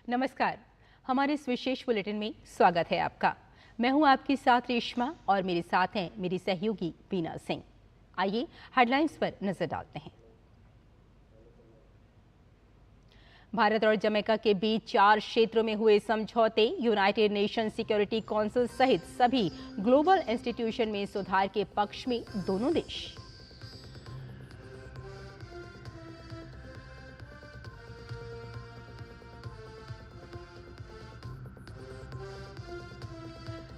नमस्कार। हमारे इस विशेष बुलेटिन में स्वागत है आपका। मैं हूं आपके साथ रेशमा और मेरे साथ हैं मेरी सहयोगी बीना सिंह। आइए हेडलाइंस पर नजर डालते हैं। भारत और जमैका के बीच 4 क्षेत्रों में हुए समझौते, यूनाइटेड नेशन सिक्योरिटी काउंसिल सहित सभी ग्लोबल इंस्टीट्यूशन में सुधार के पक्ष में दोनों देश।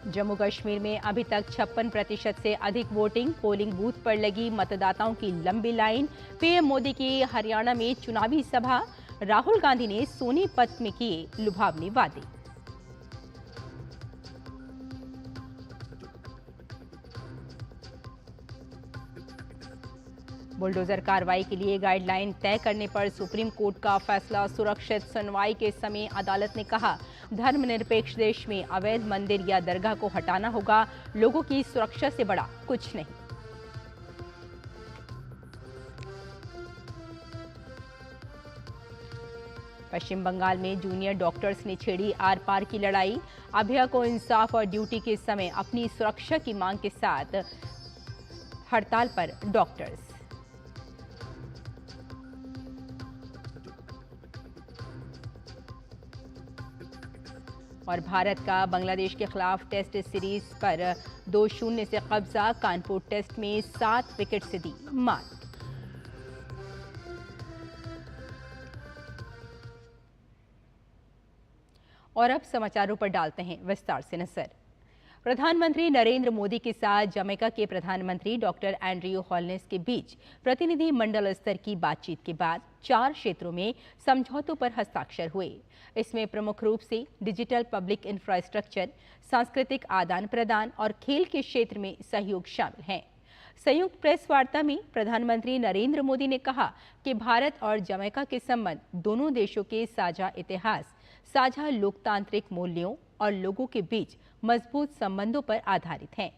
जम्मू कश्मीर में अभी तक 56% से अधिक वोटिंग, पोलिंग बूथ पर लगी मतदाताओं की लंबी लाइन। पीएम मोदी की हरियाणा में चुनावी सभा, राहुल गांधी ने सोनीपत में किए लुभावने वादे। बुलडोजर कार्रवाई के लिए गाइडलाइन तय करने पर सुप्रीम कोर्ट का फैसला। सुरक्षित सुनवाई के समय अदालत ने कहा, धर्मनिरपेक्ष देश में अवैध मंदिर या दरगाह को हटाना होगा, लोगों की सुरक्षा से बड़ा कुछ नहीं। पश्चिम बंगाल में जूनियर डॉक्टर्स ने छेड़ी आर पार की लड़ाई। अभया को इंसाफ और ड्यूटी के समय अपनी सुरक्षा की मांग के साथ हड़ताल पर डॉक्टर्स। और भारत का बांग्लादेश के खिलाफ टेस्ट सीरीज पर 2-0 से कब्जा। कानपुर टेस्ट में 7 विकेट से दी मात। और अब समाचारों पर डालते हैं विस्तार से नजर। प्रधानमंत्री नरेंद्र मोदी के साथ जमैका के प्रधानमंत्री डॉक्टर एंड्रयू होल्नेस के बीच प्रतिनिधि मंडल स्तर की बातचीत के बाद 4 क्षेत्रों में समझौतों पर हस्ताक्षर हुए। इसमें प्रमुख रूप से डिजिटल पब्लिक इंफ्रास्ट्रक्चर, सांस्कृतिक आदान प्रदान और खेल के क्षेत्र में सहयोग शामिल हैं। संयुक्त प्रेस वार्ता में प्रधानमंत्री नरेंद्र मोदी ने कहा कि भारत और जमैका के संबंध दोनों देशों के साझा इतिहास, साझा लोकतांत्रिक मूल्यों और लोगों के बीच मजबूत संबंधों पर आधारित हैं।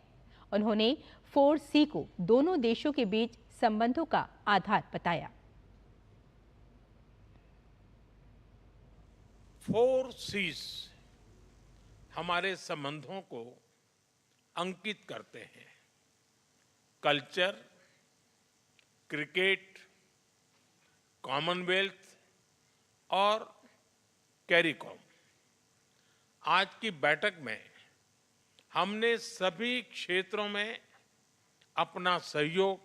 उन्होंने 4C को दोनों देशों के बीच संबंधों का आधार बताया। 4 C's हमारे संबंधों को अंकित करते हैं: कल्चर, क्रिकेट, कॉमनवेल्थ और कैरिकॉम। आज की बैठक में हमने सभी क्षेत्रों में अपना सहयोग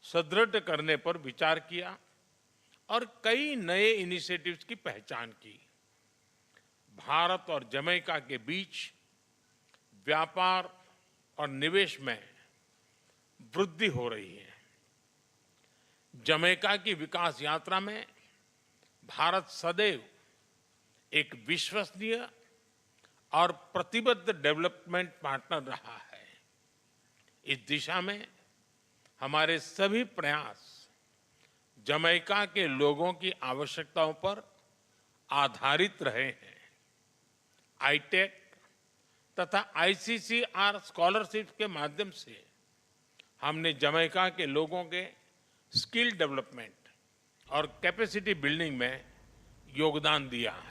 सुदृढ़ करने पर विचार किया और कई नए इनिशिएटिव्स की पहचान की। भारत और जमैका के बीच व्यापार और निवेश में वृद्धि हो रही है। जमैका की विकास यात्रा में भारत सदैव एक विश्वसनीय और प्रतिबद्ध डेवलपमेंट पार्टनर रहा है। इस दिशा में हमारे सभी प्रयास जमैका के लोगों की आवश्यकताओं पर आधारित रहे हैं। आईटेक तथा आईसीसीआर स्कॉलरशिप के माध्यम से हमने जमैका के लोगों के स्किल डेवलपमेंट और कैपेसिटी बिल्डिंग में योगदान दिया है।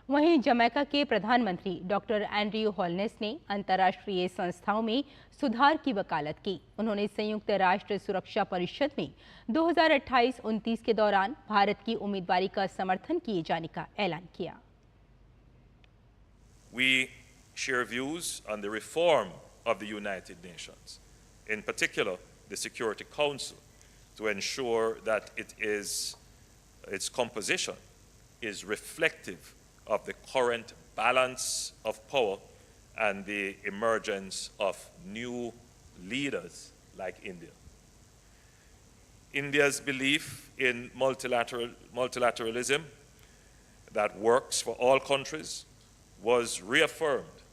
वहीं जमैका के प्रधानमंत्री डॉक्टर एंड्रयू होल्नेस ने अंतर्राष्ट्रीय संस्थाओं में सुधार की वकालत की। उन्होंने संयुक्त राष्ट्र सुरक्षा परिषद में 2028-29 के दौरान भारत की उम्मीदवारी का समर्थन किए जाने का ऐलान किया। We share views on the reform of the United Nations, in particular the Security Council, to ensure that its composition is reflective of the current balance of power and the emergence of new leaders like India. India's belief in multilateralism that works for all countries was reaffirmed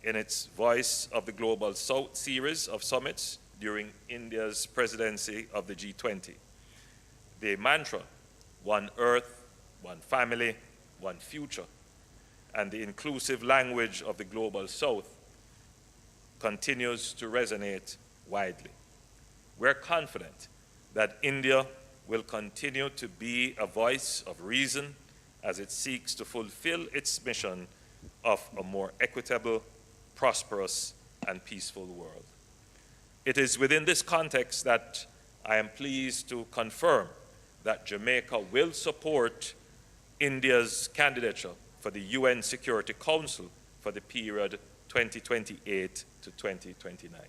in its Voice of the Global South series of summits during India's presidency of the G20. The mantra, one earth, one family, one future, and the inclusive language of the Global South continues to resonate widely. We're confident that India will continue to be a voice of reason as it seeks to fulfill its mission of a more equitable, prosperous, and peaceful world. It is within this context that I am pleased to confirm that Jamaica will support India's candidature for the UN Security Council for the period 2028 to 2029.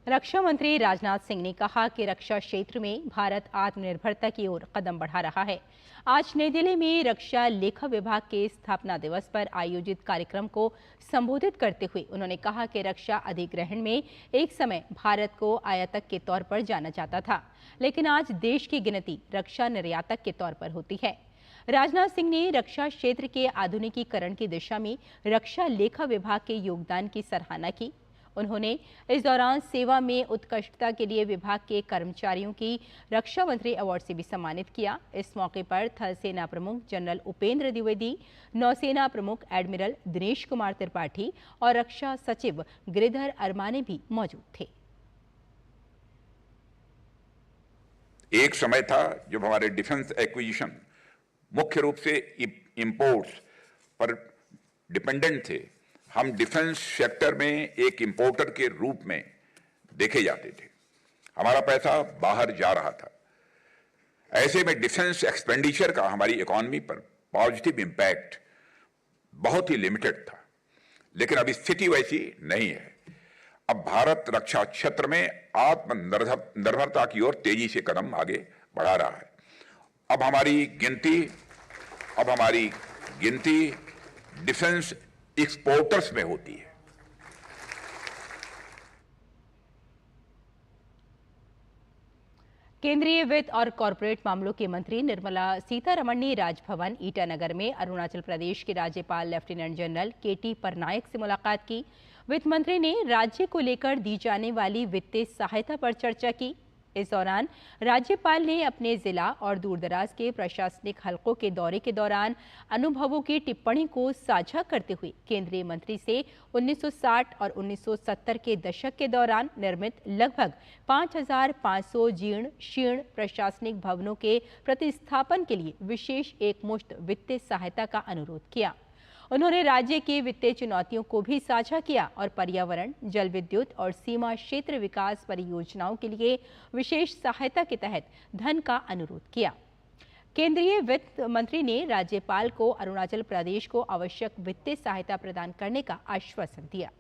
रक्षा मंत्री राजनाथ सिंह ने कहा कि रक्षा क्षेत्र में भारत आत्मनिर्भरता की ओर कदम बढ़ा रहा है। आज नई दिल्ली में रक्षा लेखा विभाग के स्थापना दिवस पर आयोजित कार्यक्रम को संबोधित करते हुए उन्होंने कहा कि रक्षा अधिग्रहण में एक समय भारत को आयातक के तौर पर जाना जाता था, लेकिन आज देश की गिनती रक्षा निर्यातक के तौर पर होती है। राजनाथ सिंह ने रक्षा क्षेत्र के आधुनिकीकरण की दिशा में रक्षा लेखा विभाग के योगदान की सराहना की। उन्होंने इस दौरान सेवा में उत्कृष्टता के लिए विभाग के कर्मचारियों की रक्षा मंत्री अवार्ड से भी सम्मानित किया। इस मौके पर थल सेना प्रमुख जनरल उपेंद्र द्विवेदी, नौसेना प्रमुख एडमिरल दिनेश कुमार त्रिपाठी और रक्षा सचिव गिरिधर अरमाने भी मौजूद थे। एक समय था जब हमारे डिफेंस एक्विजिशन मुख्य रूप से इंपोर्ट्स पर डिपेंडेंट थे। हम डिफेंस सेक्टर में एक इंपोर्टर के रूप में देखे जाते थे, हमारा पैसा बाहर जा रहा था। ऐसे में डिफेंस एक्सपेंडिचर का हमारी इकोनॉमी पर पॉजिटिव इंपैक्ट बहुत ही लिमिटेड था, लेकिन अभी स्थिति वैसी नहीं है। अब भारत रक्षा क्षेत्र में आत्मनिर्भरता की ओर तेजी से कदम आगे बढ़ा रहा है। अब हमारी गिनती डिफेंस एक्सपोर्टर्स में होती है। केंद्रीय वित्त और कॉरपोरेट मामलों के मंत्री निर्मला सीतारमण ने राजभवन ईटानगर में अरुणाचल प्रदेश के राज्यपाल लेफ्टिनेंट जनरल केटी परनायक से मुलाकात की। वित्त मंत्री ने राज्य को लेकर दी जाने वाली वित्तीय सहायता पर चर्चा की। इस दौरान राज्यपाल ने अपने जिला और दूरदराज के प्रशासनिक हलकों के दौरे के दौरान अनुभवों की टिप्पणी को साझा करते हुए केंद्रीय मंत्री से 1960 और 1970 के दशक के दौरान निर्मित लगभग 5,500 जीर्ण शीर्ण प्रशासनिक भवनों के प्रतिस्थापन के लिए विशेष एकमुश्त वित्तीय सहायता का अनुरोध किया। उन्होंने राज्य की वित्तीय चुनौतियों को भी साझा किया और पर्यावरण, जल विद्युत और सीमा क्षेत्र विकास परियोजनाओं के लिए विशेष सहायता के तहत धन का अनुरोध किया। केंद्रीय वित्त मंत्री ने राज्यपाल को अरुणाचल प्रदेश को आवश्यक वित्तीय सहायता प्रदान करने का आश्वासन दिया।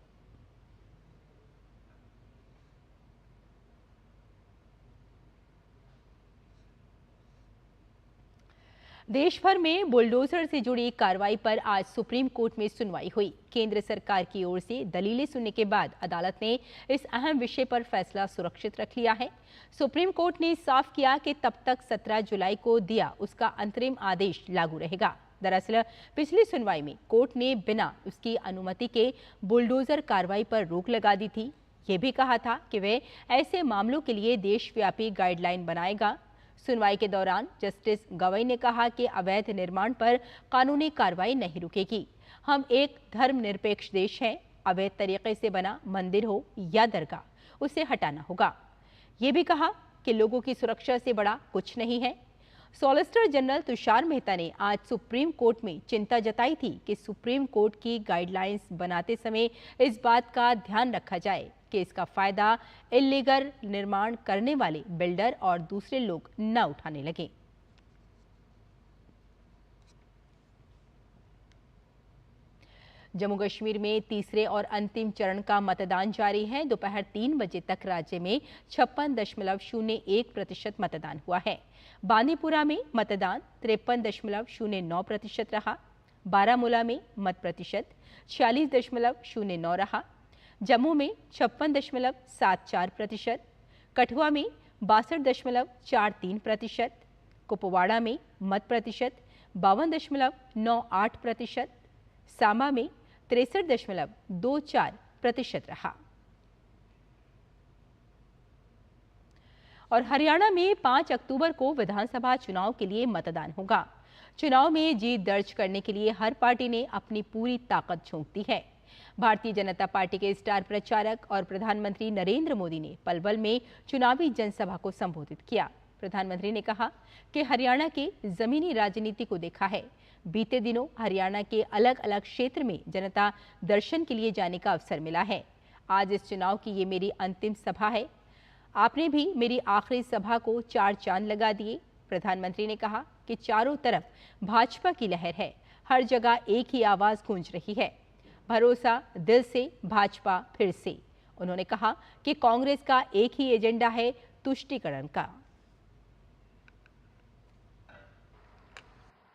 देश भर में बुलडोजर से जुड़ी कार्रवाई पर आज सुप्रीम कोर्ट में सुनवाई हुई। केंद्र सरकार की ओर से दलीलें सुनने के बाद अदालत ने इस अहम विषय पर फैसला सुरक्षित रख लिया है। सुप्रीम कोर्ट ने साफ किया कि तब तक 17 जुलाई को दिया उसका अंतरिम आदेश लागू रहेगा। दरअसल पिछली सुनवाई में कोर्ट ने बिना उसकी अनुमति के बुलडोजर कार्रवाई पर रोक लगा दी थी। ये भी कहा था कि वे ऐसे मामलों के लिए देशव्यापी गाइडलाइन बनाएगा। सुनवाई के दौरान जस्टिस गवई ने कहा कि अवैध निर्माण पर कानूनी कार्रवाई नहीं रुकेगी। हम एक धर्मनिरपेक्ष देश हैं। अवैध तरीके से बना मंदिर हो या दरगाह, उसे हटाना होगा। ये भी कहा कि लोगों की सुरक्षा से बड़ा कुछ नहीं है। सॉलिसिटर जनरल तुषार मेहता ने आज सुप्रीम कोर्ट में चिंता जताई थी कि सुप्रीम कोर्ट की गाइडलाइंस बनाते समय इस बात का ध्यान रखा जाए कि इसका फायदा इल्लीगल निर्माण करने वाले बिल्डर और दूसरे लोग न उठाने लगे। जम्मू कश्मीर में तीसरे और अंतिम चरण का मतदान जारी है। दोपहर 3 बजे तक राज्य में 56.01% मतदान हुआ है। बांदीपुरा में मतदान 53.09% रहा। बारामूला में मत प्रतिशत 46.09 रहा। जम्मू में 56.74%, कठुआ में 62.43%, कुपवाड़ा में मत प्रतिशत 52.98%, सांबा में 63.24% रहा। और हरियाणा में 5 अक्टूबर को विधानसभा चुनाव के लिए मतदान होगा। चुनाव में जीत दर्ज करने के लिए हर पार्टी ने अपनी पूरी ताकत झोंक दी है। भारतीय जनता पार्टी के स्टार प्रचारक और प्रधानमंत्री नरेंद्र मोदी ने पलवल में चुनावी जनसभा को संबोधित किया। प्रधानमंत्री ने कहा कि हरियाणा की जमीनी राजनीति को देखा है। बीते दिनों हरियाणा के अलग अलग क्षेत्र में जनता दर्शन के लिए जाने का अवसर मिला है। आज इस चुनाव की ये मेरी अंतिम सभा है। आपने भी मेरी आखिरी सभा को 4 चांद लगा दिए। प्रधानमंत्री ने कहा कि चारों तरफ भाजपा की लहर है, हर जगह एक ही आवाज गूंज रही है, भरोसा दिल से, भाजपा फिर से। उन्होंने कहा कि कांग्रेस का एक ही एजेंडा है, तुष्टीकरण का।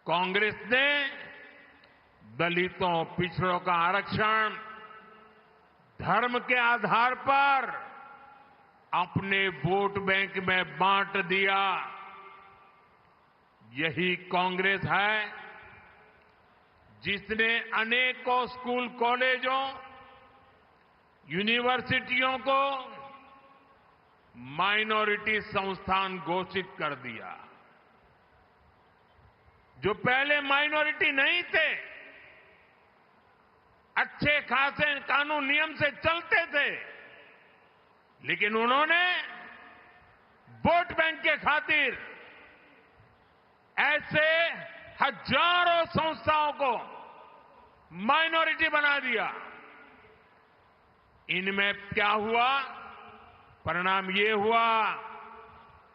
कांग्रेस ने दलितों, पिछड़ों का आरक्षण धर्म के आधार पर अपने वोट बैंक में बांट दिया। यही कांग्रेस है जिसने अनेकों स्कूल, कॉलेजों, यूनिवर्सिटियों को माइनॉरिटी संस्थान घोषित कर दिया। जो पहले माइनॉरिटी नहीं थे, अच्छे खासे कानून नियम से चलते थे, लेकिन उन्होंने वोट बैंक के खातिर ऐसे हजारों संस्थाओं को माइनॉरिटी बना दिया। इनमें क्या हुआ? परिणाम ये हुआ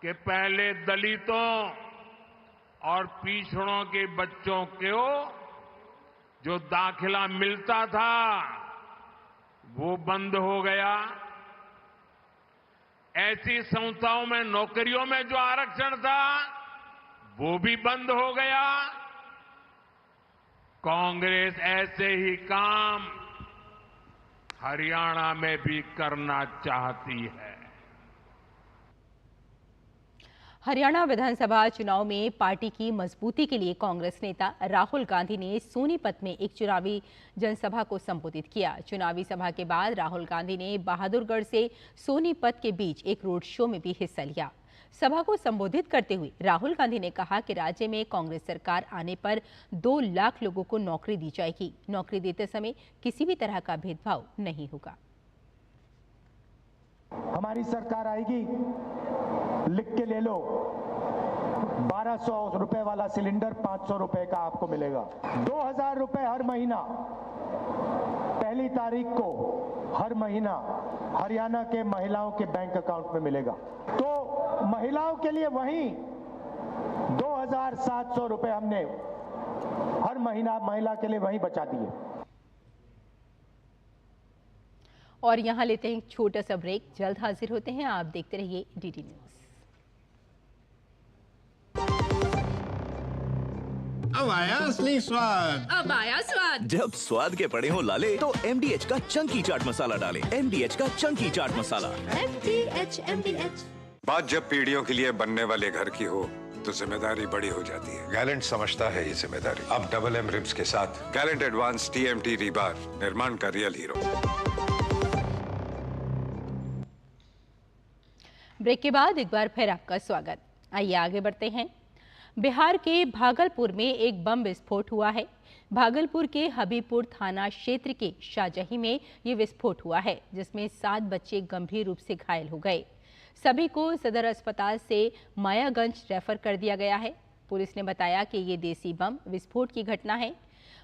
कि पहले दलितों और पिछड़ों के बच्चों को जो दाखिला मिलता था वो बंद हो गया। ऐसी संस्थाओं में, नौकरियों में जो आरक्षण था वो भी बंद हो गया। कांग्रेस ऐसे ही काम हरियाणा में भी करना चाहती है। हरियाणा विधानसभा चुनाव में पार्टी की मजबूती के लिए कांग्रेस नेता राहुल गांधी ने सोनीपत में एक चुनावी जनसभा को संबोधित किया। चुनावी सभा के बाद राहुल गांधी ने बहादुरगढ़ से सोनीपत के बीच एक रोड शो में भी हिस्सा लिया। सभा को संबोधित करते हुए राहुल गांधी ने कहा कि राज्य में कांग्रेस सरकार आने पर 2 लाख लोगों को नौकरी दी जाएगी। नौकरी देते समय किसी भी तरह का भेदभाव नहीं होगा। हमारी सरकार आएगी, लिख के ले लो, 1200 रुपए वाला सिलेंडर 500 रुपए का आपको मिलेगा। 2000 रुपए हर महीना, पहली तारीख को हर महीना हरियाणा के महिलाओं के बैंक अकाउंट में मिलेगा। तो महिलाओं के लिए वहीं 2700 रुपए हमने हर महीना महिला के लिए वहीं बचा दिए। और यहाँ लेते हैं एक छोटा सा ब्रेक, जल्द हाजिर होते हैं। आप देखते रहिए डीडी न्यूज। अब आया असली स्वाद। अब आया स्वाद। जब स्वाद के पड़े हो लाले तो MDH का चंकी चाट मसाला डालें। MDH का चंकी चाट मसाला। MDH। बात जब पीढ़ियों के लिए बनने वाले घर की हो तो जिम्मेदारी बड़ी हो जाती है। गैलेंट समझता है ये जिम्मेदारी। अब डबल M रिब्स के साथ गैलेंट एडवांस TMT रीबार, निर्माण का रियल हीरो। ब्रेक के बाद एक बार फिर आपका स्वागत। आइए आगे बढ़ते हैं। बिहार के भागलपुर में एक बम विस्फोट हुआ है। भागलपुर के हबीबपुर थाना क्षेत्र के शाहजही में ये विस्फोट हुआ है, जिसमें 7 बच्चे गंभीर रूप से घायल हो गए। सभी को सदर अस्पताल से मायागंज रेफर कर दिया गया है। पुलिस ने बताया कि ये देसी बम विस्फोट की घटना है।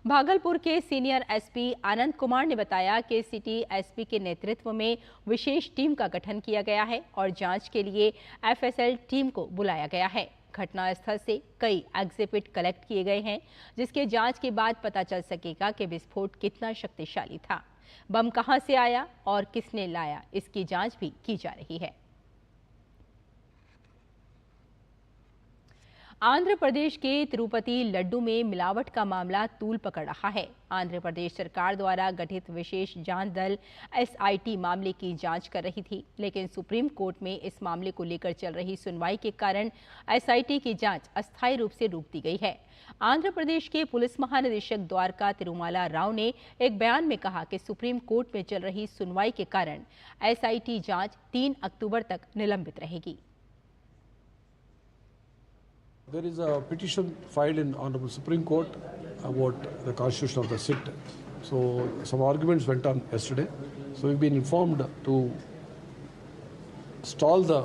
भागलपुर के सीनियर SP आनंद कुमार ने बताया कि सिटी SP के नेतृत्व में विशेष टीम का गठन किया गया है और जांच के लिए FSL टीम को बुलाया गया है। घटनास्थल से कई एग्जिबिट कलेक्ट किए गए हैं, जिसके जांच के बाद पता चल सकेगा कि विस्फोट कितना शक्तिशाली था। बम कहां से आया और किसने लाया, इसकी जांच भी की जा रही है। आंध्र प्रदेश के तिरुपति लड्डू में मिलावट का मामला तूल पकड़ रहा है। आंध्र प्रदेश सरकार द्वारा गठित विशेष जांच दल SIT मामले की जांच कर रही थी, लेकिन सुप्रीम कोर्ट में इस मामले को लेकर चल रही सुनवाई के कारण SIT की जांच अस्थायी रूप से रोक दी गई है। आंध्र प्रदेश के पुलिस महानिदेशक द्वारका तिरुमाला राव ने एक बयान में कहा कि सुप्रीम कोर्ट में चल रही सुनवाई के कारण SIT जांच 3 अक्टूबर तक निलंबित रहेगी। There is a petition filed in Honorable Supreme Court about the constitution of the sit. So some arguments went on yesterday. So we've been informed to stall the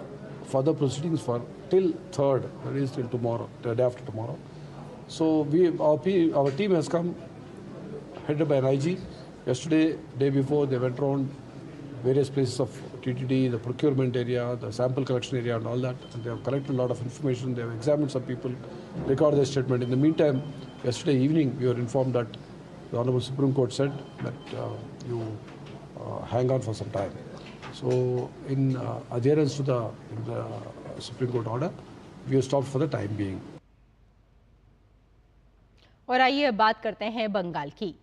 further proceedings for till 3rd, that is till tomorrow, the day after tomorrow. So our team has come, headed by an IG. Yesterday, day before, they went around various places of TTD, the procurement area, the sample collection area and all that. And they have collected a lot of information. They have examined some people, recorded their statement. In the meantime, yesterday evening, we were informed that the Honorable Supreme Court said that you hang on for some time. So in adherence to the Supreme Court order, we have stopped for the time being. और आइए बात करते हैं बंगाल की।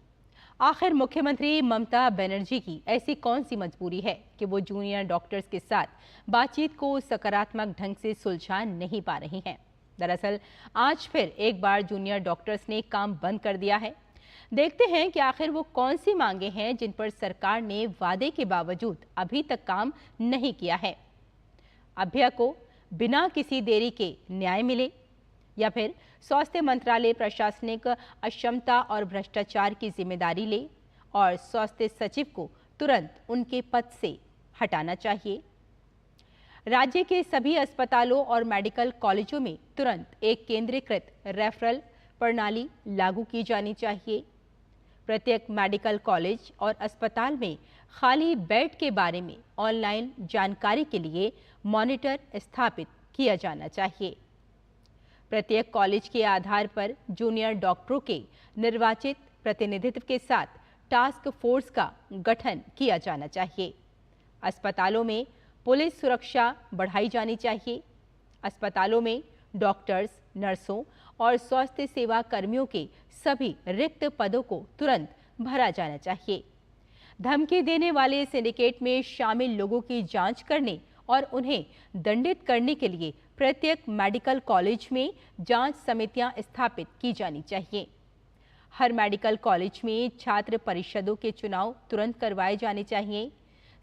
आखिर मुख्यमंत्री ममता बनर्जी की ऐसी कौन सी मजबूरी है कि वो जूनियर डॉक्टर्स के साथ बातचीत को सकारात्मक ढंग से सुलझा नहीं पा रही हैं। दरअसल आज फिर एक बार जूनियर डॉक्टर्स ने काम बंद कर दिया है। देखते हैं कि आखिर वो कौन सी मांगे हैं जिन पर सरकार ने वादे के बावजूद अभी तक काम नहीं किया है। अभ्या को बिना किसी देरी के न्याय मिले या फिर स्वास्थ्य मंत्रालय प्रशासनिक अक्षमता और भ्रष्टाचार की जिम्मेदारी ले और स्वास्थ्य सचिव को तुरंत उनके पद से हटाना चाहिए। राज्य के सभी अस्पतालों और मेडिकल कॉलेजों में तुरंत एक केंद्रीकृत रेफरल प्रणाली लागू की जानी चाहिए। प्रत्येक मेडिकल कॉलेज और अस्पताल में खाली बेड के बारे में ऑनलाइन जानकारी के लिए मॉनिटर स्थापित किया जाना चाहिए। प्रत्येक कॉलेज के आधार पर जूनियर डॉक्टरों के निर्वाचित प्रतिनिधित्व के साथ टास्क फोर्स का गठन किया जाना चाहिए। अस्पतालों में पुलिस सुरक्षा बढ़ाई जानी चाहिए। अस्पतालों में डॉक्टर्स, नर्सों और स्वास्थ्य सेवा कर्मियों के सभी रिक्त पदों को तुरंत भरा जाना चाहिए। धमकी देने वाले सिंडिकेट में शामिल लोगों की जांच करने और उन्हें दंडित करने के लिए प्रत्येक मेडिकल कॉलेज में जांच समितियां स्थापित की जानी चाहिए। हर मेडिकल कॉलेज में छात्र परिषदों के चुनाव तुरंत करवाए जाने चाहिए।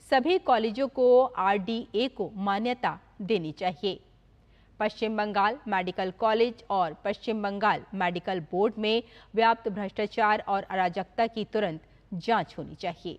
सभी कॉलेजों को RDA को मान्यता देनी चाहिए। पश्चिम बंगाल मेडिकल कॉलेज और पश्चिम बंगाल मेडिकल बोर्ड में व्याप्त भ्रष्टाचार और अराजकता की तुरंत जांच होनी चाहिए।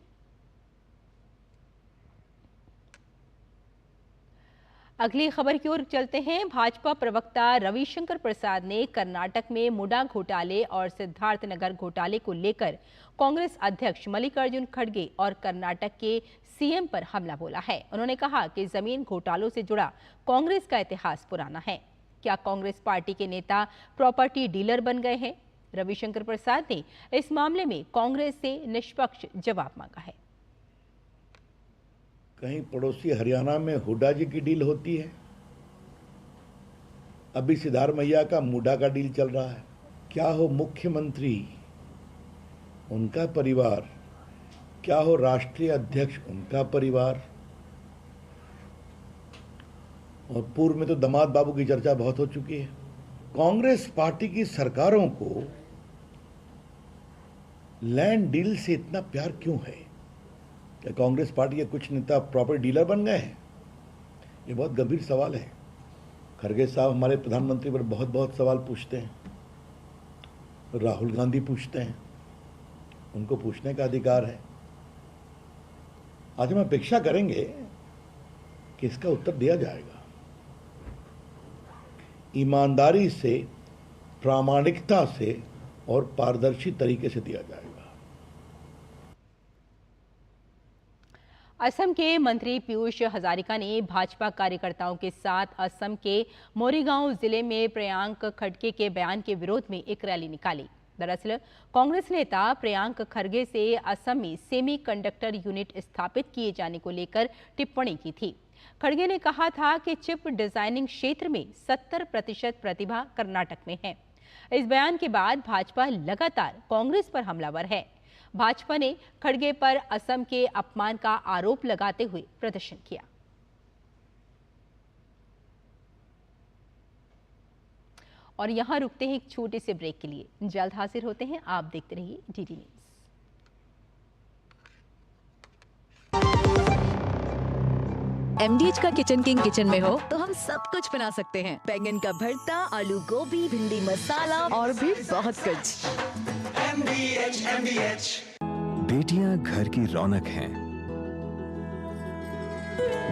अगली खबर की ओर चलते हैं। भाजपा प्रवक्ता रविशंकर प्रसाद ने कर्नाटक में मुडा घोटाले और सिद्धार्थनगर घोटाले को लेकर कांग्रेस अध्यक्ष मल्लिकार्जुन खड़गे और कर्नाटक के सीएम पर हमला बोला है। उन्होंने कहा कि जमीन घोटालों से जुड़ा कांग्रेस का इतिहास पुराना है। क्या कांग्रेस पार्टी के नेता प्रॉपर्टी डीलर बन गए हैं? रविशंकर प्रसाद ने इस मामले में कांग्रेस से निष्पक्ष जवाब मांगा है। कहीं पड़ोसी हरियाणा में हुड्डा जी की डील होती है, अभी सिद्धारमैया का मुडा का डील चल रहा है। क्या हो मुख्यमंत्री, उनका परिवार, क्या हो राष्ट्रीय अध्यक्ष, उनका परिवार, और पूर्व में तो दामाद बाबू की चर्चा बहुत हो चुकी है। कांग्रेस पार्टी की सरकारों को लैंड डील से इतना प्यार क्यों है? क्या कांग्रेस पार्टी के कुछ नेता प्रॉपर्टी डीलर बन गए हैं? ये बहुत गंभीर सवाल है। खड़गे साहब हमारे प्रधानमंत्री पर बहुत बहुत सवाल पूछते हैं, राहुल गांधी पूछते हैं, उनको पूछने का अधिकार है। आज हम अपेक्षा करेंगे कि इसका उत्तर दिया जाएगा, ईमानदारी से, प्रामाणिकता से और पारदर्शी तरीके से दिया जाएगा। असम के मंत्री पीयूष हजारिका ने भाजपा कार्यकर्ताओं के साथ असम के मोरीगांव जिले में प्रियांक खड़गे के बयान के विरोध में एक रैली निकाली। दरअसल कांग्रेस नेता प्रियांक खड़गे से असम में सेमी कंडक्टर यूनिट स्थापित किए जाने को लेकर टिप्पणी की थी। खड़गे ने कहा था कि चिप डिजाइनिंग क्षेत्र में 70% प्रतिभा कर्नाटक में है। इस बयान के बाद भाजपा लगातार कांग्रेस पर हमलावर है। भाजपा ने खड़गे पर असम के अपमान का आरोप लगाते हुए प्रदर्शन किया। और यहां रुकते हैं एक छोटे से ब्रेक के लिए। जल्द हाजिर होते हैं। आप देखते रहिए डीडी न्यूज। MDH का किचन किंग किचन में हो तो हम सब कुछ बना सकते हैं। बैंगन का भरता, आलू गोभी, भिंडी मसाला और भी बहुत कुछ। MDH। बेटियां घर की रौनक हैं।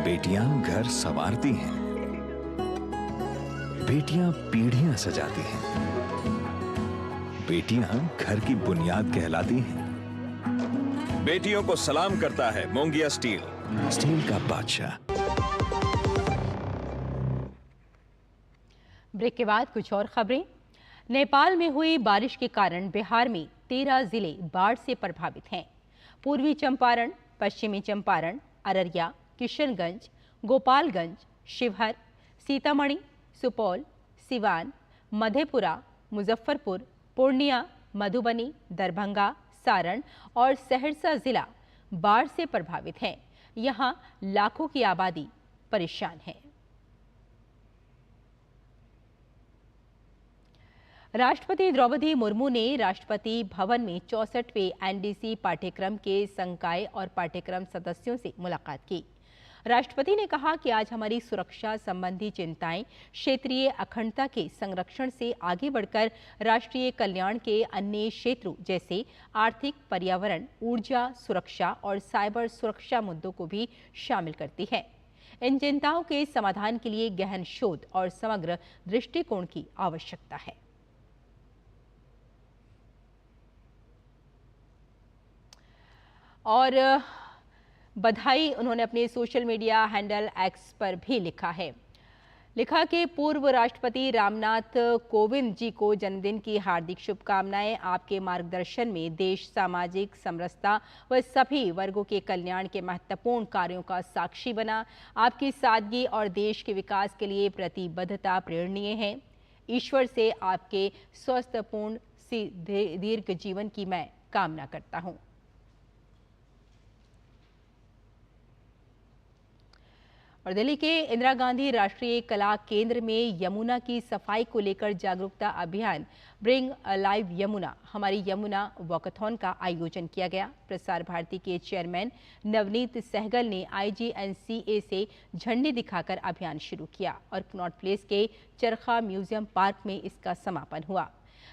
बेटियां घर संवारती हैं। बेटियां पीढ़ियां सजाती हैं, बेटियां घर की बुनियाद कहलाती हैं। बेटियों को सलाम करता है मोंगिया स्टील, स्टील का बादशाह। ब्रेक के बाद कुछ और खबरें। नेपाल में हुई बारिश के कारण बिहार में 13 जिले बाढ़ से प्रभावित हैं। पूर्वी चंपारण, पश्चिमी चंपारण, अररिया, किशनगंज, गोपालगंज, शिवहर, सीतामढ़ी, सुपौल, सिवान, मधेपुरा, मुजफ्फरपुर, पूर्णिया, मधुबनी, दरभंगा, सारण और सहरसा जिला बाढ़ से प्रभावित हैं। यहां लाखों की आबादी परेशान है। राष्ट्रपति द्रौपदी मुर्मू ने राष्ट्रपति भवन में 64वें एनडीसी पाठ्यक्रम के संकाय और पाठ्यक्रम सदस्यों से मुलाकात की। राष्ट्रपति ने कहा कि आज हमारी सुरक्षा संबंधी चिंताएं क्षेत्रीय अखंडता के संरक्षण से आगे बढ़कर राष्ट्रीय कल्याण के अन्य क्षेत्रों जैसे आर्थिक, पर्यावरण, ऊर्जा सुरक्षा और साइबर सुरक्षा मुद्दों को भी शामिल करती है। इन चिंताओं के समाधान के लिए गहन शोध और समग्र दृष्टिकोण की आवश्यकता है। और बधाई उन्होंने अपने सोशल मीडिया हैंडल एक्स पर भी लिखा है। लिखा कि पूर्व राष्ट्रपति रामनाथ कोविंद जी को जन्मदिन की हार्दिक शुभकामनाएं। आपके मार्गदर्शन में देश सामाजिक समरसता व सभी वर्गों के कल्याण के महत्वपूर्ण कार्यों का साक्षी बना। आपकी सादगी और देश के विकास के लिए प्रतिबद्धता प्रेरणीय है। ईश्वर से आपके स्वस्थपूर्ण दीर्घ जीवन की मैं कामना करता हूँ। और दिल्ली के इंदिरा गांधी राष्ट्रीय कला केंद्र में यमुना की सफाई को लेकर जागरूकता अभियान ब्रिंग अलाइव यमुना, हमारी यमुना वॉकथॉन का आयोजन किया गया। प्रसार भारती के चेयरमैन नवनीत सहगल ने IGNCA से झंडी दिखाकर अभियान शुरू किया और कनॉट प्लेस के चरखा म्यूजियम पार्क में इसका समापन हुआ।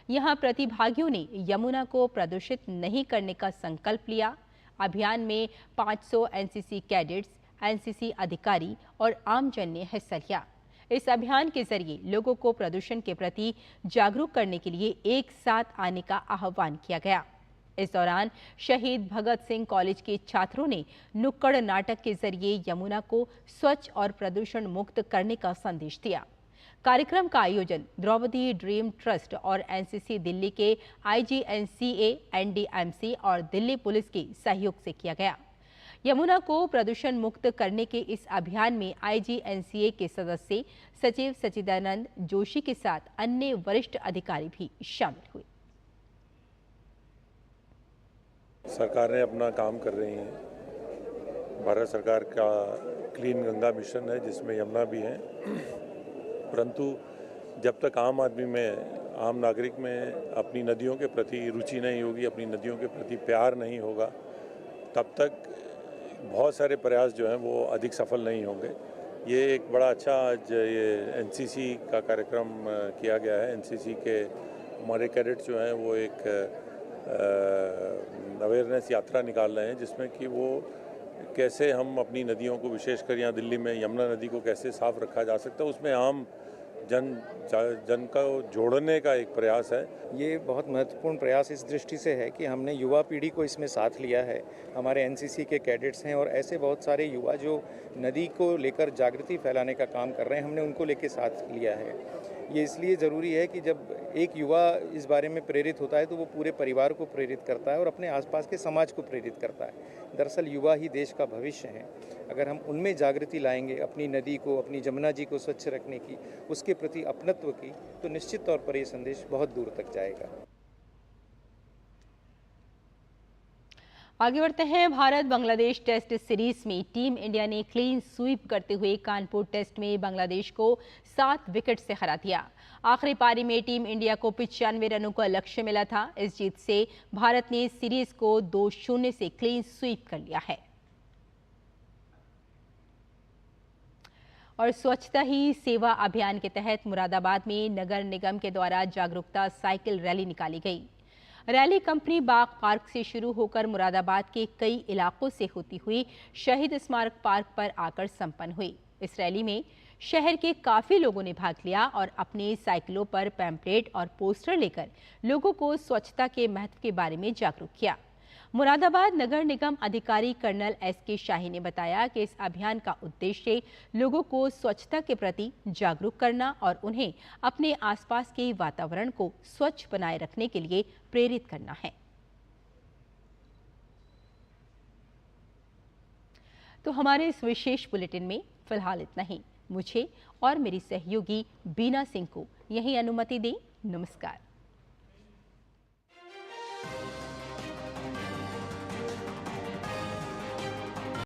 यहां प्रतिभागियों ने यमुना को प्रदूषित नहीं करने का संकल्प लिया। अभियान में 500 NCC कैडेट्स, NCC अधिकारी और आमजन ने हिस्सा लिया। इस अभियान के जरिए लोगों को प्रदूषण के प्रति जागरूक करने के लिए एक साथ आने का आह्वान किया गया। इस दौरान शहीद भगत सिंह कॉलेज के छात्रों ने नुक्कड़ नाटक के जरिए यमुना को स्वच्छ और प्रदूषण मुक्त करने का संदेश दिया। कार्यक्रम का आयोजन द्रौपदी ड्रीम ट्रस्ट और NCC दिल्ली के IGNCA, NDMC और दिल्ली पुलिस के सहयोग से किया गया। यमुना को प्रदूषण मुक्त करने के इस अभियान में IGNCA के सदस्य सचिव सचिदानंद जोशी के साथ अन्य वरिष्ठ अधिकारी भी शामिल हुए। सरकार ने अपना काम कर रही है। भारत सरकार का क्लीन गंगा मिशन है जिसमें यमुना भी है, परंतु जब तक आम आदमी में, आम नागरिक में अपनी नदियों के प्रति रुचि नहीं होगी, अपनी नदियों के प्रति प्यार नहीं होगा, तब तक बहुत सारे प्रयास जो हैं वो अधिक सफल नहीं होंगे। ये एक बड़ा अच्छा आज ये NCC का कार्यक्रम किया गया है। NCC के हमारे कैडेट्स जो हैं वो एक अवेयरनेस यात्रा निकाल रहे हैं जिसमें कि वो कैसे हम अपनी नदियों को, विशेषकर यहाँ दिल्ली में यमुना नदी को कैसे साफ रखा जा सकता है, उसमें आम जन को जोड़ने का एक प्रयास है। ये बहुत महत्वपूर्ण प्रयास इस दृष्टि से है कि हमने युवा पीढ़ी को इसमें साथ लिया है। हमारे NCC के कैडेट्स हैं और ऐसे बहुत सारे युवा जो नदी को लेकर जागृति फैलाने का काम कर रहे हैं, हमने उनको लेकर साथ लिया है। ये इसलिए ज़रूरी है कि जब एक युवा इस बारे में प्रेरित होता है तो वो पूरे परिवार को प्रेरित करता है और अपने आसपास के समाज को प्रेरित करता है। दरअसल युवा ही देश का भविष्य है। अगर हम उनमें जागृति लाएंगे, अपनी नदी को, अपनी जमुना जी को स्वच्छ रखने की, उसके प्रति अपनत्व की, तो निश्चित तौर पर ये संदेश बहुत दूर तक जाएगा। आगे बढ़ते हैं। भारत बांग्लादेश टेस्ट सीरीज में टीम इंडिया ने क्लीन स्वीप करते हुए कानपुर टेस्ट में बांग्लादेश को 7 विकेट से हरा दिया। आखिरी पारी में टीम इंडिया को 95 रनों का लक्ष्य मिला था। इस जीत से भारत ने सीरीज को 2-0 से क्लीन स्वीप कर लिया है। और स्वच्छता ही सेवा अभियान के तहत मुरादाबाद में नगर निगम के द्वारा जागरूकता साइकिल रैली निकाली गई। रैली कंपनी बाग पार्क से शुरू होकर मुरादाबाद के कई इलाकों से होती हुई शहीद स्मारक पार्क पर आकर संपन्न हुई। इस रैली में शहर के काफी लोगों ने भाग लिया और अपने साइकिलों पर पैम्पलेट और पोस्टर लेकर लोगों को स्वच्छता के महत्व के बारे में जागरूक किया। मुरादाबाद नगर निगम अधिकारी कर्नल एस.के. शाही ने बताया कि इस अभियान का उद्देश्य लोगों को स्वच्छता के प्रति जागरूक करना और उन्हें अपने आसपास के वातावरण को स्वच्छ बनाए रखने के लिए प्रेरित करना है। तो हमारे इस विशेष बुलेटिन में फिलहाल इतना ही। मुझे और मेरी सहयोगी बीना सिंह को यही अनुमति दें। नमस्कार।